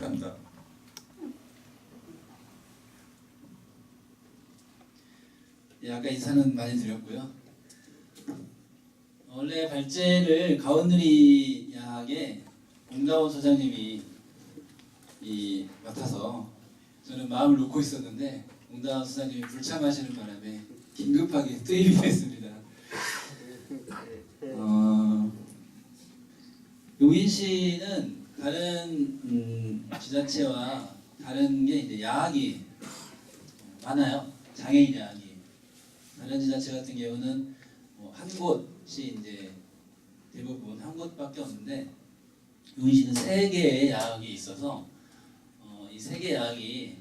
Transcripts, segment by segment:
부탁합니다. 예, 아까 인사는 많이 드렸고요. 원래 발제를 가온누리 야학의 공다원 소장님이 맡아서 저는 마음을 놓고 있었는데 공다원 소장님이 불참하시는 바람에 긴급하게 투입이 됐습니다. 용인 씨는 다른 지자체와 다른 게 이제 야학이 많아요. 장애인 야학이. 다른 지자체 같은 경우는 한 곳이 이제 대부분 한 곳밖에 없는데 용인 씨는 3개의 야학이 있어서 이 3개 야학이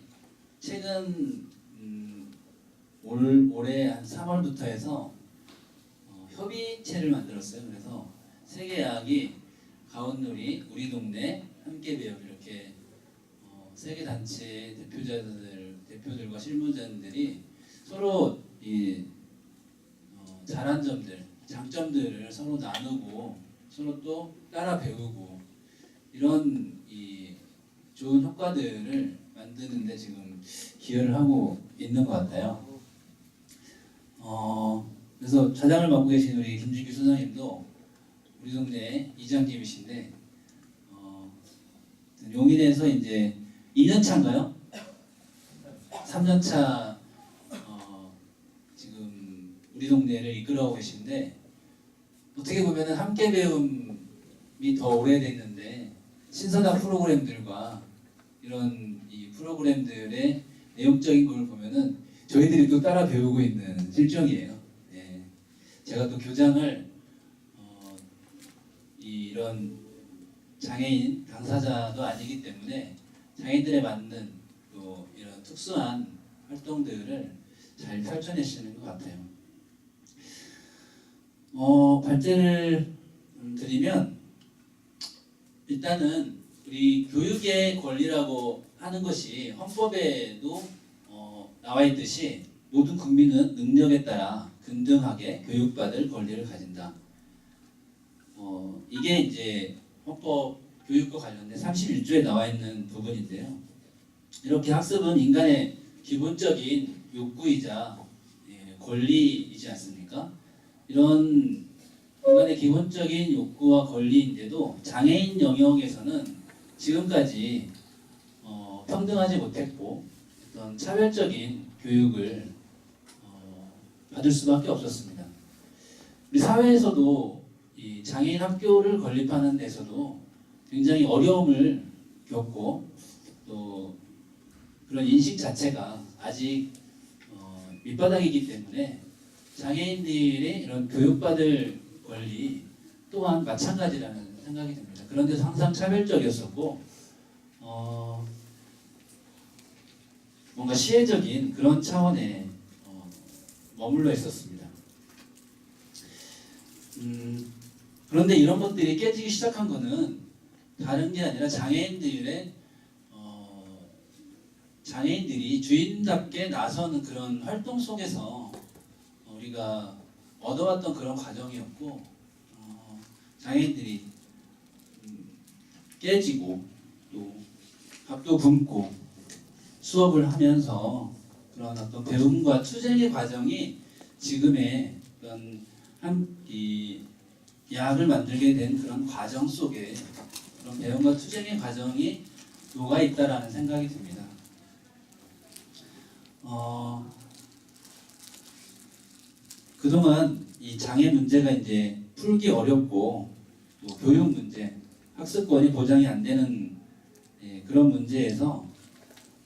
최근 올해 한 3월부터 해서 협의체를 만들었어요. 그래서 3개 야학이 가온누리, 우리 동네, 함께 배움 이렇게 3개 단체 대표들과 실무자들이 서로 이 잘한 점들, 장점들을 서로 나누고 서로 또 따라 배우고 이런 이 좋은 효과들을 만드는데 지금 기여를 하고 있는 것 같아요. 그래서 차장을 맡고 계신 우리 김준규 소장님도 우리 동네 이장님이신데 용인에서 이제 2년 차인가요? 3년 차 지금 우리 동네를 이끌어오고 계신데 어떻게 보면은 함께 배움이 더 오래됐는데 신선한 프로그램들과 이런 이 프로그램들의 내용적인 걸 보면은 저희들이 또 따라 배우고 있는 실정이에요. 예. 제가 또 교장을 이런 장애인 당사자도 아니기 때문에 장애인들에 맞는 또 이런 특수한 활동들을 잘 펼쳐내시는 것 같아요. 발제를 드리면 일단은 우리 교육의 권리라고 하는 것이 헌법에도 나와 있듯이 모든 국민은 능력에 따라 균등하게 교육받을 권리를 가진다. 이게 이제 헌법 교육과 관련된 31조에 나와 있는 부분인데요. 이렇게 학습은 인간의 기본적인 욕구이자 권리이지 않습니까? 이런 인간의 기본적인 욕구와 권리인데도 장애인 영역에서는 지금까지 평등하지 못했고 어떤 차별적인 교육을 받을 수밖에 없었습니다. 우리 사회에서도 이 장애인 학교를 건립하는 데서도 굉장히 어려움을 겪고 또 그런 인식 자체가 아직 밑바닥이기 때문에 장애인들의 이런 교육받을 권리 또한 마찬가지라는 생각이 듭니다. 그런 데서 항상 차별적이었었고 뭔가 시혜적인 그런 차원에 머물러 있었습니다. 그런데 이런 것들이 깨지기 시작한 거는 다른 게 아니라 장애인들이 주인답게 나서는 그런 활동 속에서 우리가 얻어왔던 그런 과정이었고 장애인들이 깨지고 또 밥도 굶고 수업을 하면서 그런 어떤 배움과 투쟁의 과정이 지금의 그런 이 야학을 만들게 된 그런 과정 속에 그런 배움과 투쟁의 과정이 녹아 있다라는 생각이 듭니다. 그동안 이 장애 문제가 이제 풀기 어렵고 또 교육 문제, 학습권이 보장이 안 되는 그런 문제에서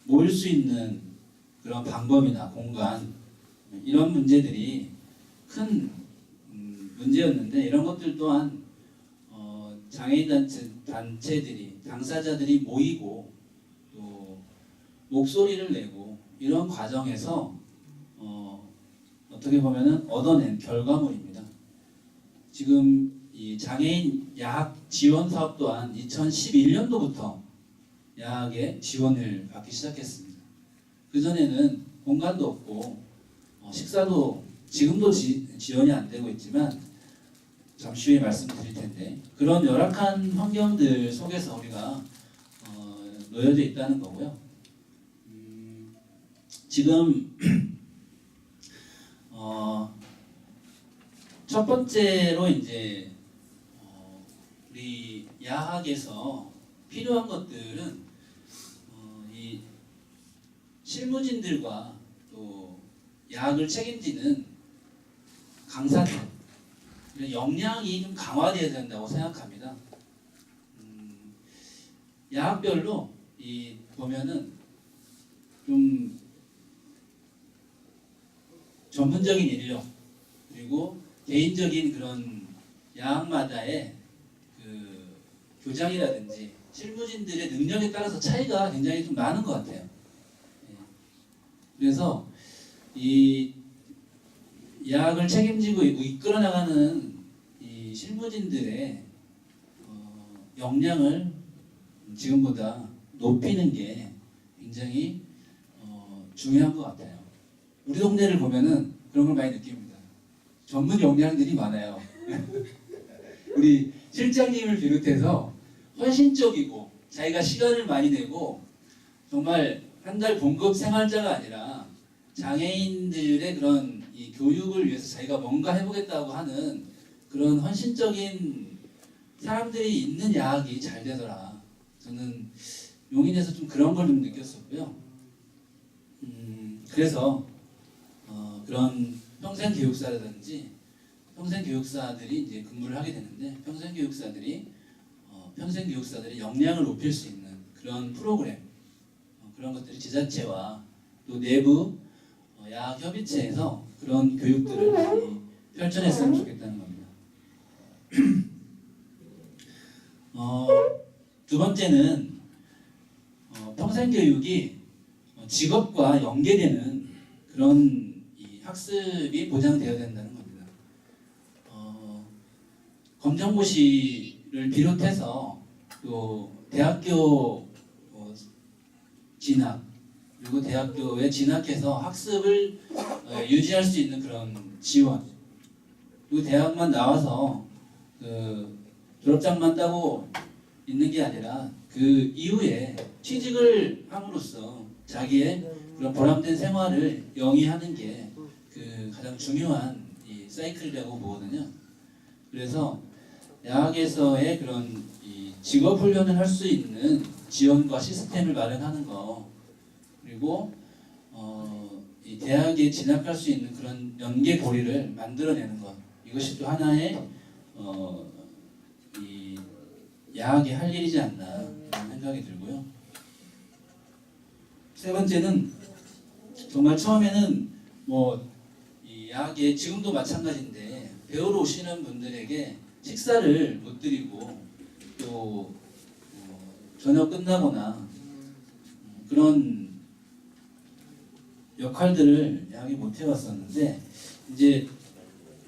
모일 수 있는 그런 방법이나 공간 이런 문제들이 큰 문제였는데 이런 것들 또한 장애인 단체들이 당사자들이 모이고 또 목소리를 내고 이런 과정에서 어떻게 보면은 얻어낸 결과물입니다. 지금 이 장애인 야학 지원 사업 또한 2011년도부터 야학에 지원을 받기 시작했습니다. 그전에는 공간도 없고 식사도 지금도 지원이 안 되고 있지만 잠시 후에 말씀드릴 텐데 그런 열악한 환경들 속에서 우리가 놓여져 있다는 거고요. 지금 첫 번째로 이제 우리 야학에서 필요한 것들은 이 실무진들과 또 야학을 책임지는 강사들 역량이 좀 강화되어야 된다고 생각합니다. 야학별로 이 보면은 좀 전문적인 인력 그리고 개인적인 그런 야학마다의 그 교장이라든지 실무진들의 능력에 따라서 차이가 굉장히 좀 많은 것 같아요. 그래서 이 야학을 책임지고 이끌어 나가는 이 실무진들의 역량을 지금보다 높이는 게 굉장히 중요한 것 같아요. 우리 동네를 보면은 그런 걸 많이 느낍니다. 전문 역량들이 많아요. 우리 실장님을 비롯해서 헌신적이고 자기가 시간을 많이 내고 정말 한 달 봉급 생활자가 아니라 장애인들의 그런 이 교육을 위해서 자기가 뭔가 해보겠다고 하는 그런 헌신적인 사람들이 있는 야학이 잘 되더라. 저는 용인에서 좀 그런 걸 좀 느꼈었고요. 그래서 그런 평생교육사라든지 평생교육사들이 이제 근무를 하게 되는데 평생교육사들의 역량을 높일 수 있는 그런 프로그램 그런 것들이 지자체와 또 내부 야학협의체에서 그런 교육들을 많이 펼쳐냈으면 좋겠다는 겁니다. 두 번째는 평생교육이 직업과 연계되는 그런 이 학습이 보장되어야 된다는 겁니다. 검정고시를 비롯해서 또 대학교 진학 그리고 대학교에 진학해서 학습을 유지할 수 있는 그런 지원 그리고 대학만 나와서 그 졸업장만 따고 있는 게 아니라 그 이후에 취직을 함으로써 자기의 그런 보람된 생활을 영위하는 게 그 가장 중요한 이 사이클이라고 보거든요. 그래서 야학에서의 그런 이 직업 훈련을 할 수 있는 지원과 시스템을 마련하는 거 그리고 이 대학에 진학할 수 있는 그런 연계고리를 만들어내는 것 이것이 또 하나의 이 야학이 할 일이지 않나 그런 생각이 들고요. 세 번째는 정말 처음에는 이 야학에 지금도 마찬가지인데 배우러 오시는 분들에게 식사를 못 드리고 또 저녁 끝나거나 그런 역할들을 야학이 못 해왔었는데 이제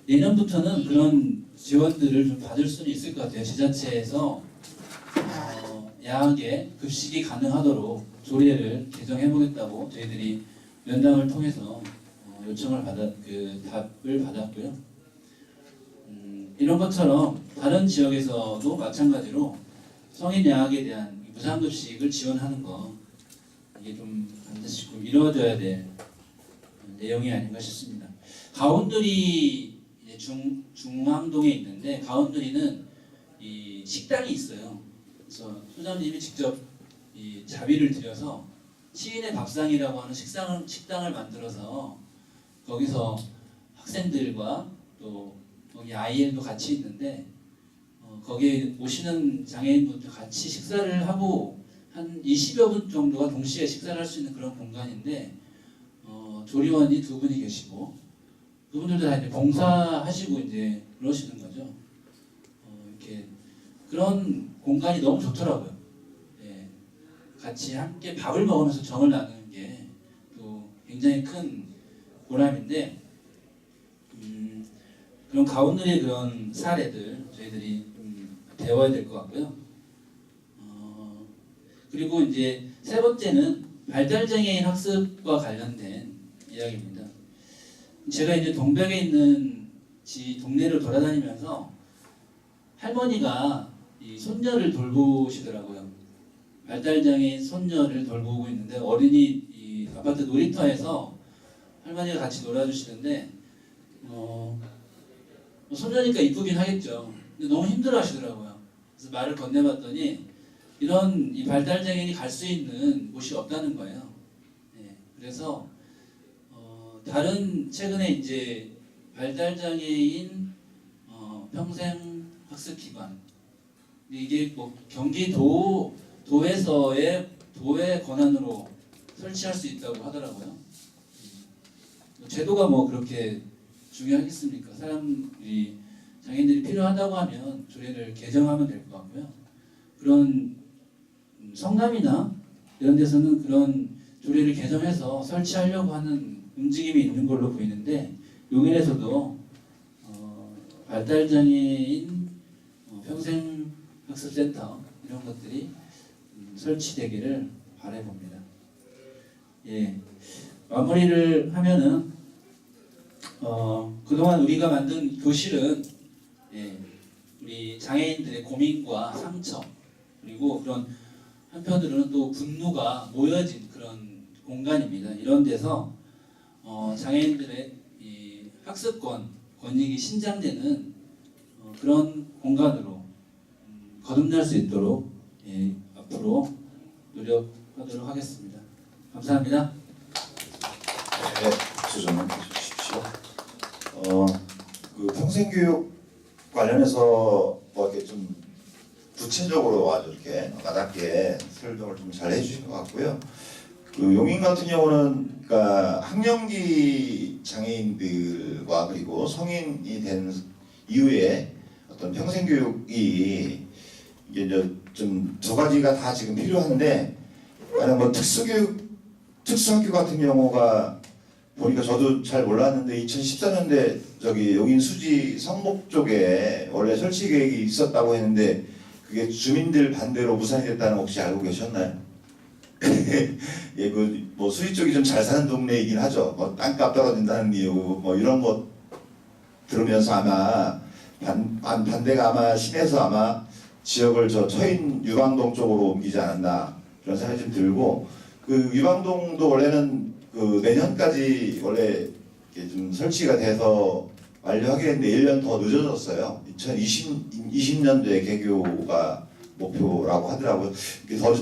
내년부터는 그런 지원들을 좀 받을 수는 있을 것 같아요. 지자체에서 야학에 급식이 가능하도록 조례를 개정해보겠다고 저희들이 면담을 통해서 요청을 답을 받았고요. 이런 것처럼 다른 지역에서도 마찬가지로 성인 야학에 대한 무상급식을 지원하는 거 이게 좀 반드시 좀 이루어져야 될 내용이 아닌가 싶습니다. 가운들이 중앙동에 있는데 가운들이는 이 식당이 있어요. 그래서 소장님이 직접 이 자비를 들여서 시인의 밥상이라고 하는 식당을 만들어서 거기서 학생들과 또 거기 IL도 같이 있는데 거기에 오시는 장애인분들 같이 식사를 하고 한 20여 분 정도가 동시에 식사를 할 수 있는 그런 공간인데 조리원이 두 분이 계시고 그분들도 다 이제 봉사하시고 이제 그러시는 거죠. 이렇게 그런 공간이 너무 좋더라고요. 예, 같이 함께 밥을 먹으면서 정을 나누는 게 또 굉장히 큰 보람인데 그런 가운데의 그런 사례들 저희들이 좀 배워야 될 것 같고요. 그리고 이제 세 번째는 발달장애인 학습과 관련된 이야기입니다. 제가 이제 동백에 있는 동네를 돌아다니면서 할머니가 이 손녀를 돌보시더라고요. 발달장애인 손녀를 돌보고 있는데 어린이 이 아파트 놀이터에서 할머니가 같이 놀아주시는데 뭐 손녀니까 이쁘긴 하겠죠. 근데 너무 힘들어하시더라고요. 그래서 말을 건네봤더니 이런 이 발달장애인이 갈 수 있는 곳이 없다는 거예요. 예, 그래서 다른 최근에 이제 발달장애인 평생 학습기관 이게 뭐 경기도 도에서의 도의 권한으로 설치할 수 있다고 하더라고요. 제도가 뭐 그렇게 중요하겠습니까? 사람들이 장애인들이 필요하다고 하면 조례를 개정하면 될 것 같고요. 그런 성남이나 이런 데서는 그런 조례를 개정해서 설치하려고 하는 움직임이 있는 걸로 보이는데 용인에서도 발달장애인 평생학습센터 이런 것들이 설치되기를 바라봅니다. 예, 마무리를 하면은 그동안 우리가 만든 교실은 우리 장애인들의 고민과 상처 그리고 그런 한편으로는 또 분노가 모여진 그런 공간입니다. 이런 데서 장애인들의 이 학습권 권익이 신장되는 그런 공간으로 거듭날 수 있도록 앞으로 노력하도록 하겠습니다. 감사합니다. 네, 박수 좀 해주십시오. 그 평생교육 관련해서 뭐 이렇게 좀 구체적으로 아주 이렇게 와닿게 설명을 좀 잘 해주신 것 같고요. 그 용인 같은 경우는 그러니까 학령기 장애인들과 그리고 성인이 된 이후에 어떤 평생교육이 이게 이제 좀 두 가지가 다 지금 필요한데 만약 뭐 특수학교 같은 경우가 보니까 저도 잘 몰랐는데 2014년대 저기 용인 수지 성목 쪽에 원래 설치 계획이 있었다고 했는데 그게 주민들 반대로 무산이 됐다는 거 혹시 알고 계셨나요? 예, 그 뭐 수지 쪽이 좀 잘 사는 동네이긴 하죠. 뭐 땅값 떨어진다는 이유 뭐 이런 거 들으면서 아마 반대가 아마 심해서 아마 지역을 저 처인 유방동 쪽으로 옮기지 않았나 그런 생각이 좀 들고 그 유방동도 원래는 그 내년까지 원래 이렇게 좀 설치가 돼서 완료하게 했는데 1년 더 늦어졌어요. 2020년도에 개교가 목표라고 하더라고요.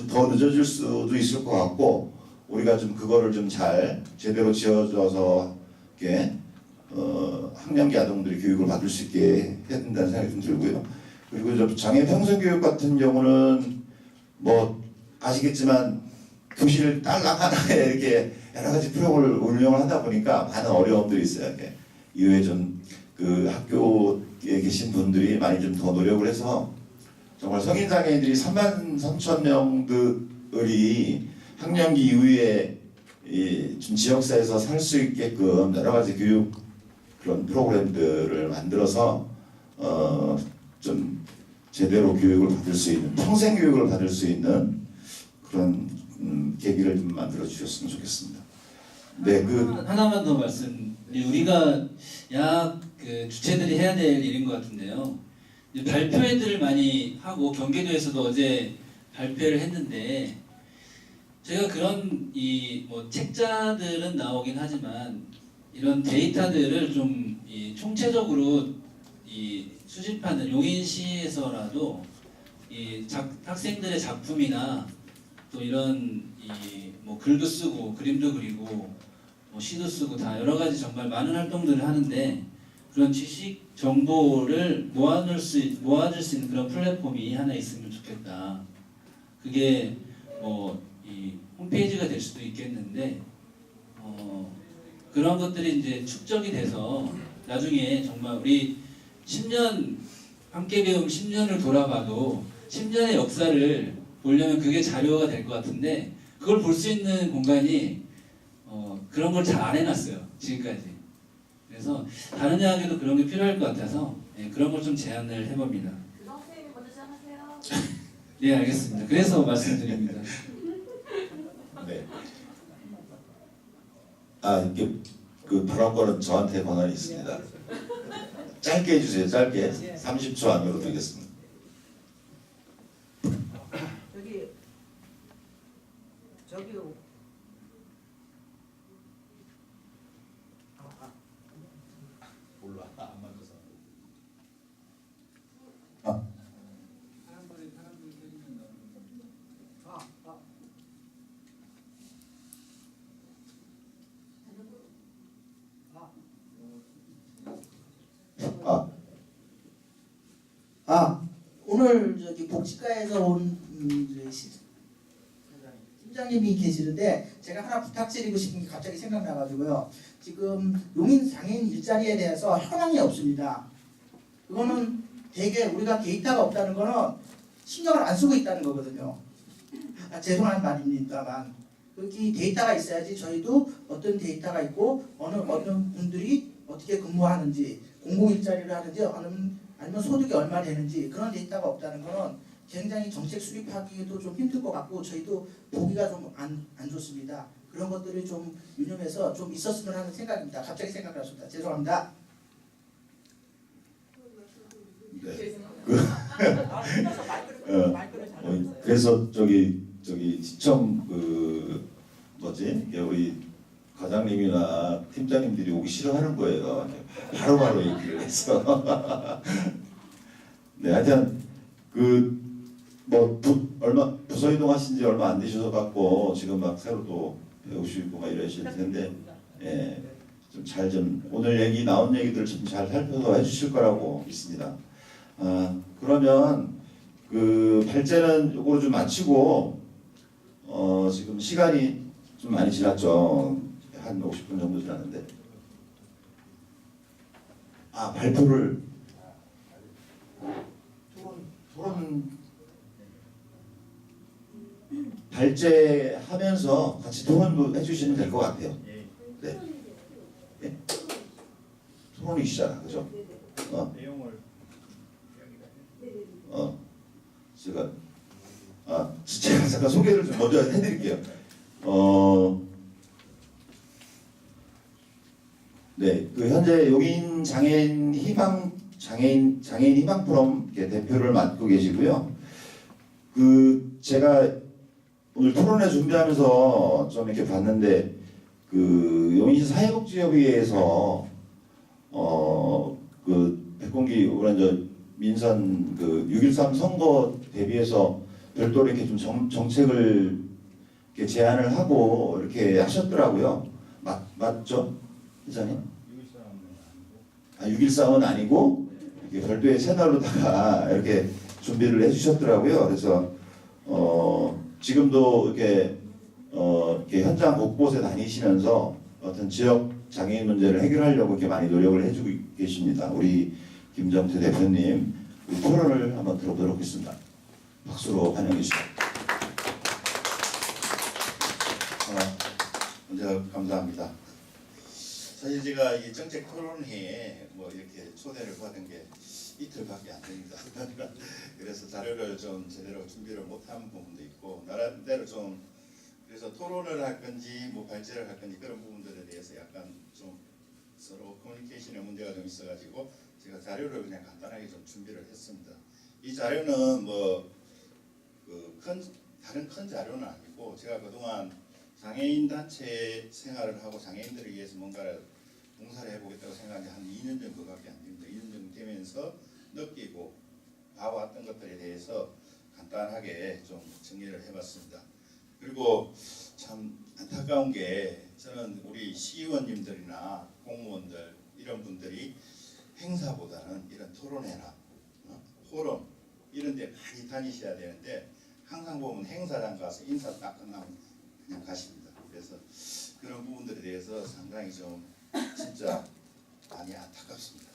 더 늦어질 수도 있을 것 같고 우리가 좀 그거를 좀 잘 제대로 지어줘서 이렇게 학령기 아동들이 교육을 받을 수 있게 해야 된다는 생각이 좀 들고요. 그리고 저 장애 평생교육 같은 경우는 뭐 아시겠지만 교실 딸랑 하나에 이렇게 여러 가지 프로그램을 운영을 하다 보니까 많은 어려움들이 있어요. 이후에 좀 그 학교에 계신 분들이 많이 좀 더 노력을 해서 정말 성인 장애인들이 33,000명들이 학령기 이후에 좀 지역사회에서 살 수 있게끔 여러 가지 교육 그런 프로그램들을 만들어서 좀 제대로 교육을 받을 수 있는 평생 교육을 받을 수 있는 그런 계기를 좀 만들어 주셨으면 좋겠습니다. 네, 하나만 더 말씀. 우리가 그 주체들이 해야 될 일인 것 같은데요. 발표회들을 많이 하고 경기도에서도 어제 발표를 했는데 제가 그런 뭐 책자들은 나오긴 하지만 이런 데이터들을 좀 총체적으로 수집하는 용인시에서라도 학생들의 작품이나 또 이런 뭐 글도 쓰고 그림도 그리고 뭐 시도 쓰고 다 여러 가지 정말 많은 활동들을 하는데 그런 지식 정보를 모아줄 수 있는 그런 플랫폼이 하나 있으면 좋겠다. 그게 뭐 홈페이지가 될 수도 있겠는데 그런 것들이 이제 축적이 돼서 나중에 정말 우리 10년 함께 배움 10년을 돌아봐도 10년의 역사를 보려면 그게 자료가 될 것 같은데 그걸 볼 수 있는 공간이 그런 걸 잘 안 해놨어요 지금까지. 그래서 다른 대학에도 그런 게 필요할 것 같아서 그런 걸 좀 제안을 해봅니다. 선생님이 먼저 시작하세요. 네, 알겠습니다. 그래서 말씀드립니다. 네. 이게 그 발언권은 저한테 권한이 있습니다. 짧게 해주세요. 짧게 30초 안으로 드리겠습니다. 여기 저기요. 몰라 안 만져서. 오늘 저기 복지과에서 온 팀장님이 계시는데 제가 하나 부탁드리고 싶은 게 갑자기 생각나가지고요. 지금 용인 장애인 일자리에 대해서 현황이 없습니다. 그거는 되게 우리가 데이터가 없다는 거는 신경을 안 쓰고 있다는 거거든요. 죄송한 말입니다만 여기 데이터가 있어야지 저희도 어떤 데이터가 있고 어느 분들이 어떻게 근무하는지 공공 일자리를 하는지 아니면 소득이 얼마 되는지 그런 데이터가 없다는 거는 굉장히 정책 수립하기도 좀 힘들 것 같고 저희도 보기가 좀 안 좋습니다. 그런 것들을 좀 유념해서 좀 있었으면 하는 생각입니다. 갑자기 생각났습니다. 죄송합니다. 네. 말그릇 잘 없어요. 그래서 저기 시청 이게 우리 과장님이나 팀장님들이 오기 싫어하는 거예요. 바로바로 얘기를 해서. 네, 하여튼 부서 이동하신 지 얼마 안 되셔서 갖고 지금 막 새로 또 배우시고 막 이러실 텐데, 예, 오늘 나온 얘기들 좀 잘 살펴서 해주실 거라고 믿습니다. 그러면 발제는 요거로 좀 마치고 지금 시간이 좀 많이 지났죠. 한 50분 정도 지났는데 발표를 토론 발제하면서 같이 토론도 해주시면 될 것 같아요. 네. 네. 토론이시잖아, 그죠? 내용을 제가 잠깐 소개를 좀 먼저 해드릴게요. 네, 현재 용인 장애인 희망 포럼 대표를 맡고 계시고요. 제가 오늘 토론회 준비하면서 좀 이렇게 봤는데 용인시 사회복지협의회에서 백공기 우선 민선 6.13 선거 대비해서 별도로 이렇게 좀 정책을 이렇게 제안을 하고 이렇게 하셨더라고요. 맞죠, 회장님? 6.13은 아니고 이렇게 별도의 채널로다가 이렇게 준비를 해주셨더라고요. 그래서 지금도 이렇게 현장 곳곳에 다니시면서 어떤 지역 장애인 문제를 해결하려고 이렇게 많이 노력을 해주고 계십니다. 우리 김정태 대표님, 우리 토론을 한번 들어보도록 하겠습니다. 박수로 환영해 주시죠. 먼저 감사합니다. 사실 제가 이 정책 토론회에 이렇게 초대를 받은 게 이틀밖에 안 됩니다. 그래서 자료를 좀 제대로 준비를 못한 부분도 있고 나름대로 좀 그래서 토론을 할 건지 발제를 할 건지 그런 부분들에 대해서 약간 좀 서로 커뮤니케이션에 문제가 좀 있어가지고 제가 자료를 그냥 간단하게 좀 준비를 했습니다. 이 자료는 다른 큰 자료는 아니고 제가 그동안 장애인 단체 생활을 하고 장애인들을 위해서 뭔가를 봉사를 해보겠다고 생각한 지 한 2년 정도밖에 안 됩니다. 2년 정도 되면서 느끼고 봐왔던 것들에 대해서 간단하게 좀 정리를 해봤습니다. 그리고 참 안타까운 게 저는 우리 시의원님들이나 공무원들 이런 분들이 행사보다는 이런 토론회나 포럼 이런 데 많이 다니셔야 되는데 항상 보면 행사장 가서 인사 딱 끝나면 그냥 가십니다. 그래서 그런 부분들에 대해서 상당히 좀 진짜 많이 안타깝습니다.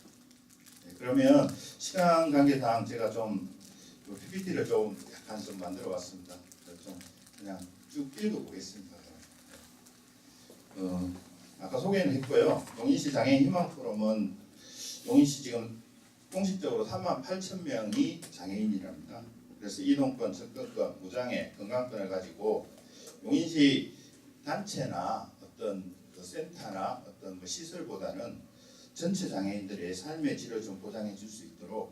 네, 그러면 시간 관계상 제가 좀 PPT를 좀 약간 좀 만들어 왔습니다. 좀 그냥 쭉 읽어보겠습니다. 아까 소개는 했고요. 용인시 장애인 희망 포럼은 용인시 지금 공식적으로 38,000명이 장애인이랍니다. 그래서 이동권, 접근권, 무장애, 건강권을 가지고 용인시 단체나 어떤 센터나 어떤 시설보다는 전체 장애인들의 삶의 질을 좀 보장해 줄 수 있도록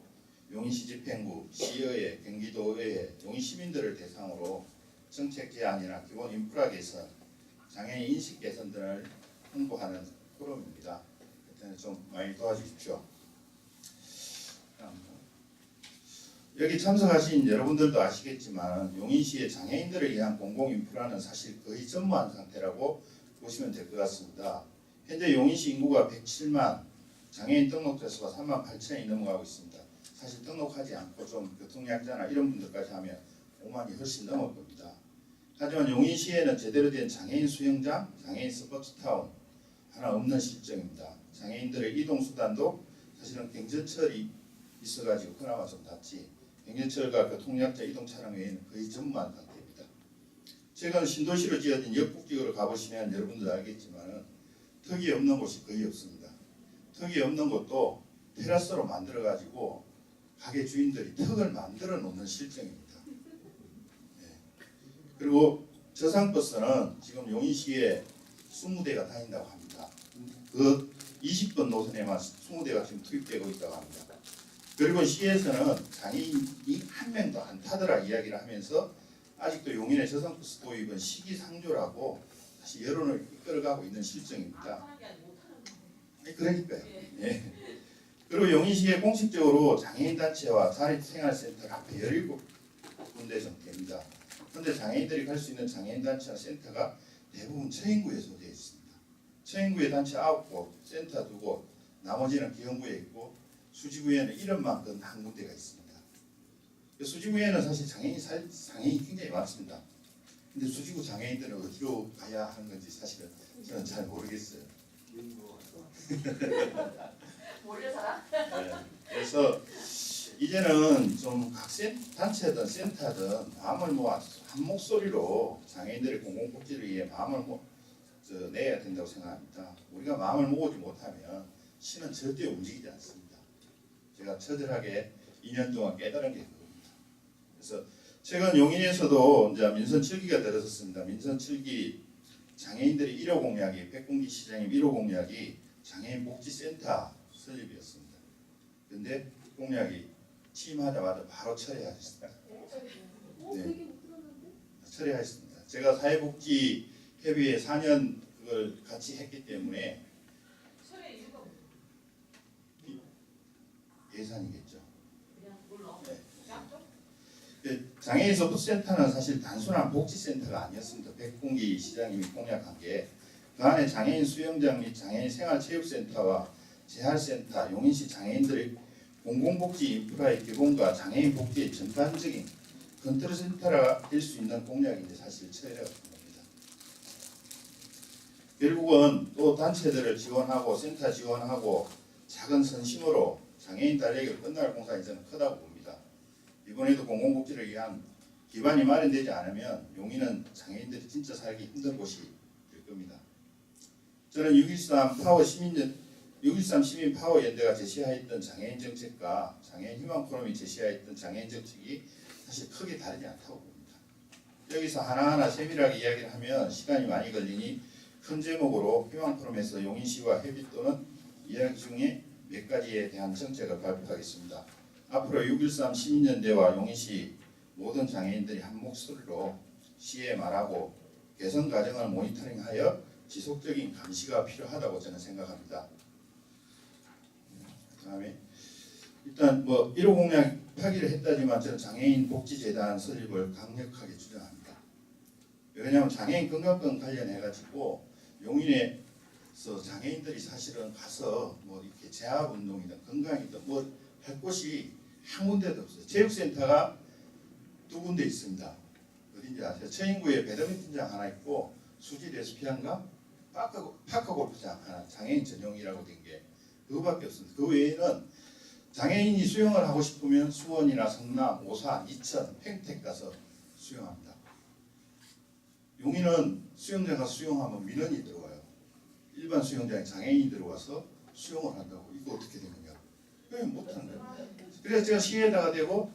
용인시 집행부, 시의회, 경기도의회, 용인 시민들을 대상으로 정책 제안이나 기본 인프라 개선, 장애인 인식 개선 등을 홍보하는 포럼입니다. 하여튼 좀 많이 도와주십시오. 여기 참석하신 여러분들도 아시겠지만 용인시의 장애인들을 위한 공공 인프라는 사실 거의 전무한 상태라고 보시면 될 것 같습니다. 현재 용인시 인구가 107만, 장애인 등록자 수가 3만 8천이 넘어가고 있습니다. 사실 등록하지 않고 좀 교통약자나 이런 분들까지 하면 5만이 훨씬 넘을 겁니다. 하지만 용인시에는 제대로 된 장애인 수영장, 장애인 스포츠타운 하나 없는 실정입니다. 장애인들의 이동수단도 사실은 경전철이 있어가지고 그나마 좀 낫지, 경전철과 교통약자 이동차량 외에는 거의 전무한 상태입니다. 최근 신도시로 지어진 역북지구를 가보시면 여러분들 알겠지만 턱이 없는 곳이 거의 없습니다. 턱이 없는 곳도 테라스로 만들어가지고 가게 주인들이 턱을 만들어 놓는 실정입니다. 네. 그리고 저상버스는 지금 용인시에 20대가 다닌다고 합니다. 그 20번 노선에만 20대가 지금 투입되고 있다고 합니다. 그리고 시에서는 장애인이 한 명도 안 타더라 이야기를 하면서 아직도 용인의 저상버스 도입은 시기상조라고 다시 여론을 이끌어가고 있는 실정입니다. 그러니까요. 예. 그리고 용인시에 공식적으로 장애인단체와 자립생활센터가 앞에 17군데 정도 됩니다. 그런데 장애인들이 갈 수 있는 장애인단체와 센터가 대부분 처인구에 소재해 있습니다. 처인구에 단체 9곳, 센터 2곳, 나머지는 기흥구에 있고 수지구에는 이름만큼 한 군데가 있습니다. 수지구에는 사실 장애인이 굉장히 많습니다. 근데 수지구 장애인들은 어디로 가야 하는 건지 사실은 저는 잘 모르겠어요. 몰래 살아? 네. 그래서 이제는 좀 각 단체든 센터든 마음을 모아 한 목소리로 장애인들의 공공복지를 위해 마음을 내야 된다고 생각합니다. 우리가 마음을 모으지 못하면 시는 절대 움직이지 않습니다. 제가 처절하게 2년 동안 깨달은 게 그겁니다. 그래서 최근 용인에서도 이제 민선 7기가 들어섰습니다. 민선 7기 장애인들의 1호 공약이 백군기 시장님 1호 공약이 장애인 복지센터 설립이었습니다. 그런데 공약이 취임하자마자 바로 철회하셨습니다. 네, 철회하셨습니다. 제가 사회복지협의회 4년 그걸 같이 했기 때문에 예산이겠죠. 네. 장애인 서포트센터는 사실 단순한 복지센터가 아니었습니다. 백군기 시장님이 공약한 게 그 안에 장애인 수영장 및 장애인 생활체육센터와 재활센터, 용인시 장애인들의 공공복지 인프라의 개봉과 장애인 복지의 전반적인 컨트롤 센터가 될 수 있는 공약이 이제 사실 철회가 됩니다. 결국은 또 단체들을 지원하고 센터 지원하고 작은 선심으로 장애인 달래기를 끝날 공산이 저는 크다고 봅니다. 이번에도 공공복지를 위한 기반이 마련되지 않으면 용인은 장애인들이 진짜 살기 힘든 곳이 될 겁니다. 저는 6.13 시민 파워 연대가 제시하였던 장애인 정책과 장애인 희망 포럼이 제시하였던 장애인 정책이 사실 크게 다르지 않다고 봅니다. 여기서 하나하나 세밀하게 이야기를 하면 시간이 많이 걸리니 큰 제목으로 희망 포럼에서 용인시와 협의 또는 이야기 중에 몇 가지에 대한 정책을 발표하겠습니다. 앞으로 6.13 시민연대와 용인시 모든 장애인들이 한 목소리로 시에 말하고 개선 과정을 모니터링하여 지속적인 감시가 필요하다고 저는 생각합니다. 그다음에 일단 1호 공약 파기를 했다지만 저는 장애인 복지재단 설립을 강력하게 주장합니다. 왜냐하면 장애인 건강권 관련해가지고 용인에서 장애인들이 사실은 가서 이렇게 재활운동이든 건강이든 할 곳이 한 군데도 없어요. 체육센터가 2군데 있습니다. 어딘지 아세요? 처인구에 배드민턴장 하나 있고 수지 레스피안가 파크 골프장 하나 장애인 전용이라고 된 게 그거밖에 없습니다. 그 외에는 장애인이 수영을 하고 싶으면 수원이나 성남, 오산, 이천, 평택 가서 수영합니다. 용인은 수영장 가서 수영하면 민원이 들어와요. 일반 수영장에 장애인이 들어와서 수영을 한다고. 이거 어떻게 되느냐? 그냥 못하는 거예요. 그래서 제가 시에다가 대고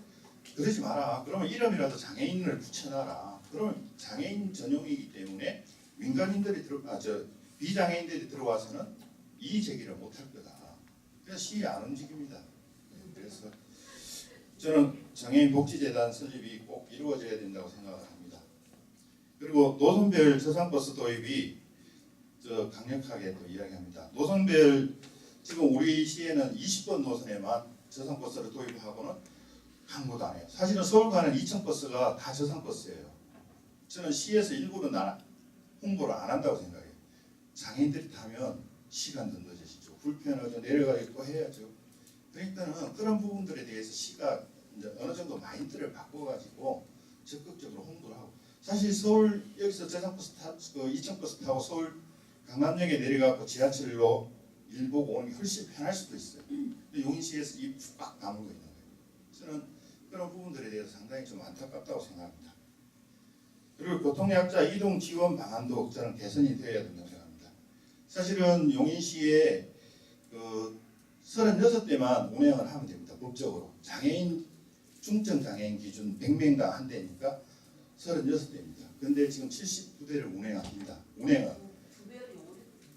그러지 마라. 그러면 이름이라도 장애인을 붙여놔라. 그러면 장애인 전용이기 때문에 민간인들이 비장애인들이 들어와서는 이의 제기를 못할 거다. 그래서 시에 안 움직입니다. 그래서 저는 장애인 복지재단 설립이 꼭 이루어져야 된다고 생각을 합니다. 그리고 노선별 저상버스 도입이 강력하게 또 이야기합니다. 노선별 지금 우리 시에는 20번 노선에만 저상버스를 도입하고는 광고도 안 해요. 사실은 서울 가는 2천 버스가 다 저상버스예요. 저는 시에서 일부러 홍보를 안 한다고 생각해요. 장애인들이 타면 시간도 늦어지죠. 불편하죠. 내려가 있고 해야죠. 그러니까는 그런 부분들에 대해서 시가 이제 어느 정도 마인드를 바꿔가지고 적극적으로 홍보를 하고, 사실 서울 여기서 저상버스 타, 그 2천 버스 타고 서울 강남역에 내려가고 지하철로 일 보고 오는 게 훨씬 편할 수도 있어요. 근데 용인시에서 입 꽉 다물고 있는 거예요. 저는 그런 부분들에 대해서 상당히 좀 안타깝다고 생각합니다. 그리고 교통약자 이동 지원 방안도 저는 개선이 되어야 된다고 생각합니다. 사실은 용인시에 36대만 운행을 하면 됩니다. 법적으로. 장애인 중증 장애인 기준 100명당 한 대니까 36대입니다. 근데 지금 79대를 운행합니다. 운행은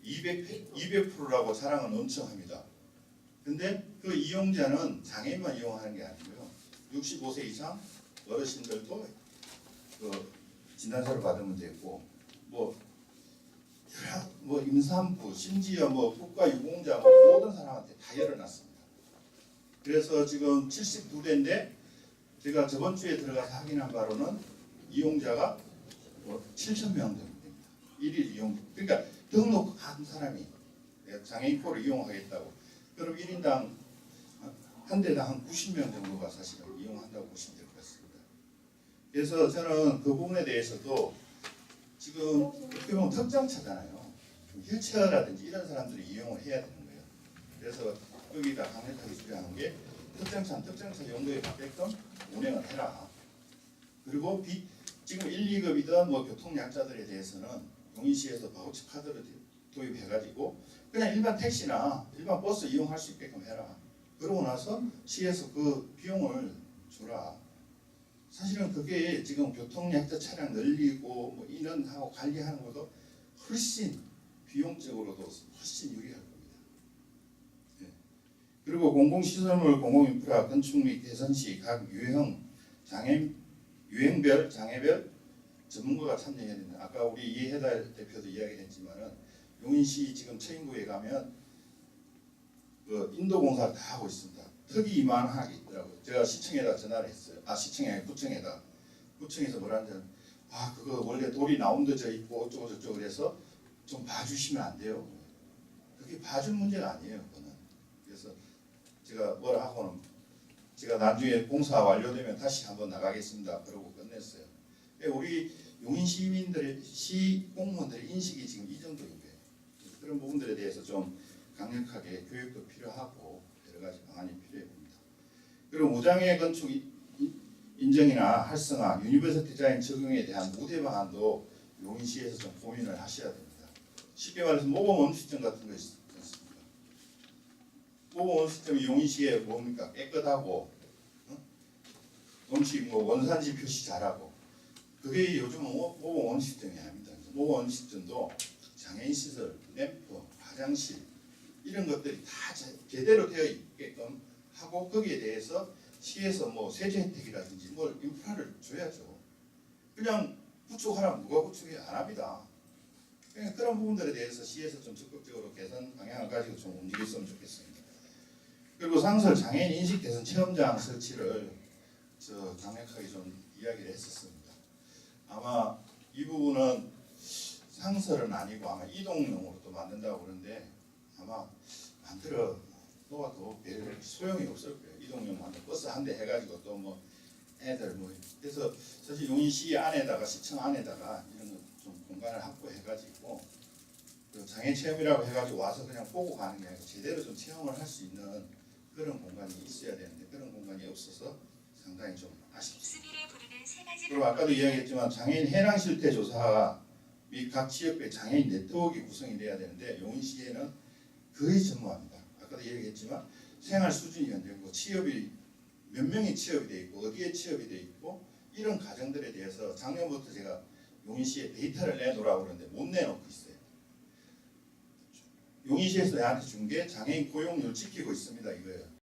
200%라고 자랑은 엄청 합니다. 근데 그 이용자는 장애인만 이용하는 게 아니고요. 65세 이상 어르신들도 진단서를 받으면 되고, 뭐 임산부, 심지어 국가유공자 모든 사람한테 다 열어놨습니다. 그래서 지금 72대인데 제가 저번 주에 들어가서 확인한 바로는 이용자가 7,000명 정도 됩니다. 1일 이용. 그러니까 등록한 사람이 장애인코를 이용하겠다고. 그럼 1인당 한 대당 한 90명 정도가 사실은 이용한다고 보시면 될 것 같습니다. 그래서 저는 그 부분에 대해서도 지금 어떻게 보면 특장차잖아요. 휠체어라든지 이런 사람들이 이용을 해야 되는 거예요. 그래서 여기가 강력하게 주장하는 게 특장차 용도에 맞게끔 운행을 해라. 그리고 지금 1, 2급이든 교통약자들에 대해서는 용인시에서 바우처 카드를 도입해가지고 그냥 일반 택시나 일반 버스 이용할 수 있게끔 해라. 그러고 나서 시에서 그 비용을 주라. 사실은 그게 지금 교통약자 차량 늘리고 인원하고 관리하는 것도 훨씬 비용적으로도 훨씬 유리할 겁니다. 네. 그리고 공공시설물, 공공인프라 건축 및 개선 시 각 유형별, 장애별 전문가가 참여해야 된다. 아까 우리 이해달 대표도 이야기했지만은 용인시 지금 처인구에 가면 인도공사를 다 하고 있습니다. 특이 이만하게 있더라고요. 제가 시청에다 전화를 했어요. 시청이 아니라 구청에다. 구청에서 뭐라는지 그거 원래 돌이 나온데져 있고 어쩌고 저쩌고 그래서 좀 봐주시면 안 돼요. 그게 봐줄 문제가 아니에요. 그거는. 그래서 제가 뭐라 하고는 제가 나중에 공사 완료되면 다시 한번 나가겠습니다. 그러고 끝냈어요. 우리 용인 시민들의 시 공무원들의 인식이 지금 이 정도인 거예요. 그런 부분들에 대해서 좀 강력하게 교육도 필요하고 여러 가지 방안이 필요해 봅니다. 그리고 무장애 건축 인정이나 활성화, 유니버설 디자인 적용에 대한 우대 방안도 용인시에서 좀 고민을 하셔야 됩니다. 쉽게 말해서 모범 음식점 같은 거 있습니다. 모범 음식점이 용인시에 뭡니까? 깨끗하고 음식 원산지 표시 잘하고, 그게 요즘은 모범 음식점이 아닙니다. 모범 음식점도 장애인 시설, 램프, 화장실 이런 것들이 다 제대로 되어 있게끔 하고, 거기에 대해서 시에서 세제 혜택이라든지 인프라를 줘야죠. 그냥 구축하라면 누가 구축해? 안 합니다. 그러니까 그런 부분들에 대해서 시에서 좀 적극적으로 개선 방향을 가지고 좀 움직였으면 좋겠습니다. 그리고 상설 장애인 인식 개선 체험장 설치를 강력하게 좀 이야기를 했었습니다. 아마 이 부분은 상설은 아니고 아마 이동용으로 또 만든다고 그러는데 아마 만들어 놓아도 별 소용이 없을 거예요. 이동용 만든 버스 한 대 해가지고 또 애들 그래서 사실 용인시 안에다가 시청 안에다가 이런 거 좀 공간을 확보해가지고 장애 체험이라고 해가지고 와서 그냥 보고 가는 게 아니고 제대로 좀 체험을 할 수 있는 그런 공간이 있어야 되는데 그런 공간이 없어서 상당히 좀 아쉽습니다. 그리고 아까도 이야기했지만 장애인 해랑 실태 조사 및 각 지역별 장애인 네트워크 구성이 돼야 되는데 용인시에는 거의 전무합니다. 아까도 얘기했지만 생활 수준이 안 되고 취업이 몇 명이 취업이 돼 있고 어디에 취업이 돼 있고 이런 가정들에 대해서 작년부터 제가 용인시에 데이터를 내놓으라고 그러는데 못 내놓고 있어요. 용인시에서 나한테 준 게 장애인 고용률 지키고 있습니다 이거예요.